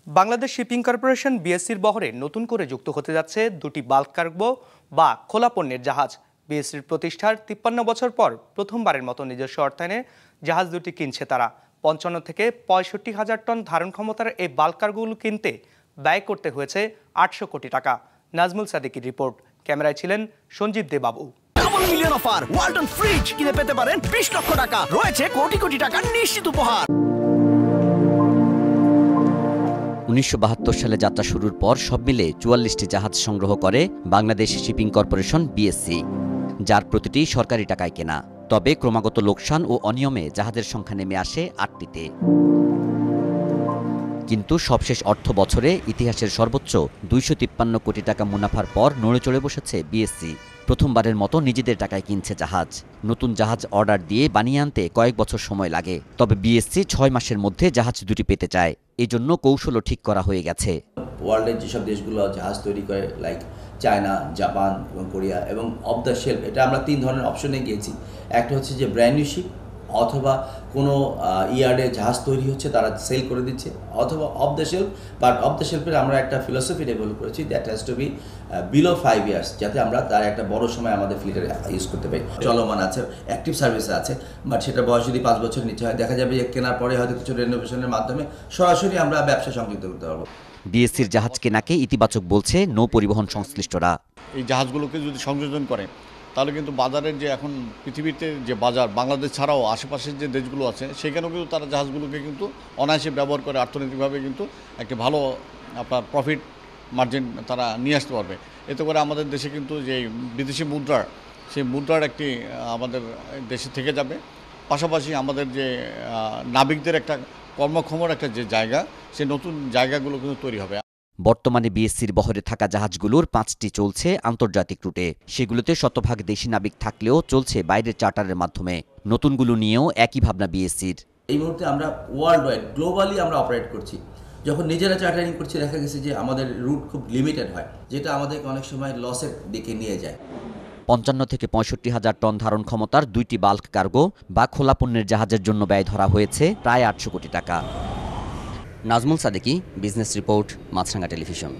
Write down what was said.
Bangladesh shipping corporation বিএসসির বহরে নতুন করে যুক্ত হতে যাচ্ছে দুটি বাল্ক কার্গো বা খোলা পণ্যের জাহাজ। বিএসসির প্রতিষ্ঠার ৫৩ বছর পর প্রথমবারের মতো নিজস্ব অর্থায়নে জাহাজ দুটি কিনছে তারা। ৫৫ থেকে ৬৫ হাজার টন ধারণ ক্ষমতার এই বাল্ক কার্গোগুলো কিনতে ব্যয় করতে হয়েছে ৮০০ কোটি টাকা। নাজমুল সাদিকের রিপোর্ট, ক্যামেরায় ছিলেন সঞ্জীব দে বাবু। Double million offer, Walton fridge কিনে পেতে পারেন ২০ লক্ষ টাকা, রয়েছে কোটি কোটি টাকার নিশ্চিত উপহার। ১৯৭২ সালে যাত্রা শুরুর পর সব মিলে ৪৪টি জাহাজ সংগ্রহ করে বাংলাদেশ শিপিং কর্পোরেশন বিএসসি, যার প্রতিটি সরকারি টাকায় কেনা। তবে ক্রমাগত লোকসান ও অনিয়মে জাহাজের সংখ্যা নেমে আসে ৮টিতে। কিন্তু সবশেষ অর্থ বছরে ইতিহাসের সর্বোচ্চ ২৫৩ কোটি টাকা মুনাফার পর নড়ে চড়ে বসেছে বিএসসি। প্রথমবারের মতো নিজেদের টাকায় কিনছে জাহাজ। নতুন জাহাজ অর্ডার দিয়ে বানিয়ে আনতে কয়েক বছর সময় লাগে, তবে বিএসসি ৬ মাসের মধ্যে জাহাজ দুটি পেতে চায়। এই জন্য কৌশলও ঠিক করা হয়ে গেছে। ওয়ার্ল্ডের যেসব দেশগুলো জাহাজ তৈরি করে, লাইক চায়না, জাপান এবং কোরিয়া, এবং অফ দ্য শেলফ, এটা আমরা ৩ ধরনের অপশনে গিয়েছি। একটা হচ্ছে যে ব্র্যান্ড নিউ শিপ, অথবা কোনো ইয়ার্ডে জাহাজ তৈরি হচ্ছে তারা সেল করে দিচ্ছে, অথবা off the shelf. But off the শেলফের আমরা একটা ফিলসফি ডেভেলপ করেছি, that has to be below 5 years, যাতে আমরা তার একটা বড় সময় আমাদের ফ্লিটে ইউজ করতে পারি। চলমান আছে, অ্যাক্টিভ সার্ভিসে আছে, বাট সেটা বয়স যদি 5 বছর নিচে হয়, দেখা যাবে যে কেনার পরে হয়তো কিছু রেনোভেশনের মাধ্যমে সরাসরি আমরা ব্যবসা সংযুক্ত করতে পারবো। বিএসসির জাহাজ কেনাকে ইতিবাচক বলছে নৌ পরিবহন সংশ্লিষ্টরা। এই জাহাজগুলোকে যদি সংযোজন করে তাহলে কিন্তু বাজারের যে এখন পৃথিবীতে যে বাজার, বাংলাদেশ ছাড়াও আশেপাশের যে দেশগুলো আছে সেখানেও কিন্তু তারা জাহাজগুলোকে কিন্তু অনায়াসে ব্যবহার করে অর্থনৈতিকভাবে কিন্তু একটা ভালো আপনার প্রফিট মার্জিন তারা নিয়ে আসতে পারবে। এতে করে আমাদের দেশে কিন্তু যে বিদেশি মুদ্রার, সেই মুদ্রার একটি আমাদের দেশে থেকে যাবে। পাশাপাশি আমাদের যে নাবিকদের একটা কর্মক্ষমর একটা যে জায়গা, সেই নতুন জায়গাগুলো কিন্তু তৈরি হবে। বর্তমানে বিএসসির বহরে থাকা জাহাজগুলোর ৫টি চলছে আন্তর্জাতিক রুটে। সেগুলোতে শতভাগ দেশি নাবিক থাকলেও চলছে বাইরের চার্টারের মাধ্যমে। নতুনগুলো নিয়েও একই ভাবনা বিএসসির। এই মুহূর্তে আমরা ওয়ার্ল্ড ওয়াইড গ্লোবালি আমরা অপারেট করছি। যখন নিজেরা চার্টারিং করছি, দেখা গেছে যে আমাদের রুট খুব লিমিটেড হয়, যেটা আমাদেরকে অনেক সময় লসের দিকে নিয়ে যায়। ৫৫ থেকে ৬৫ হাজার টন ধারণ ক্ষমতার ২টি বাল্ক কার্গো বা খোলা পণ্যের জাহাজের জন্য ব্যয় ধরা হয়েছে প্রায় ৮০০ কোটি টাকা। নাজমুল সাদিকি, বিজনেস রিপোর্ট, মাছরাঙা টেলিভিশন।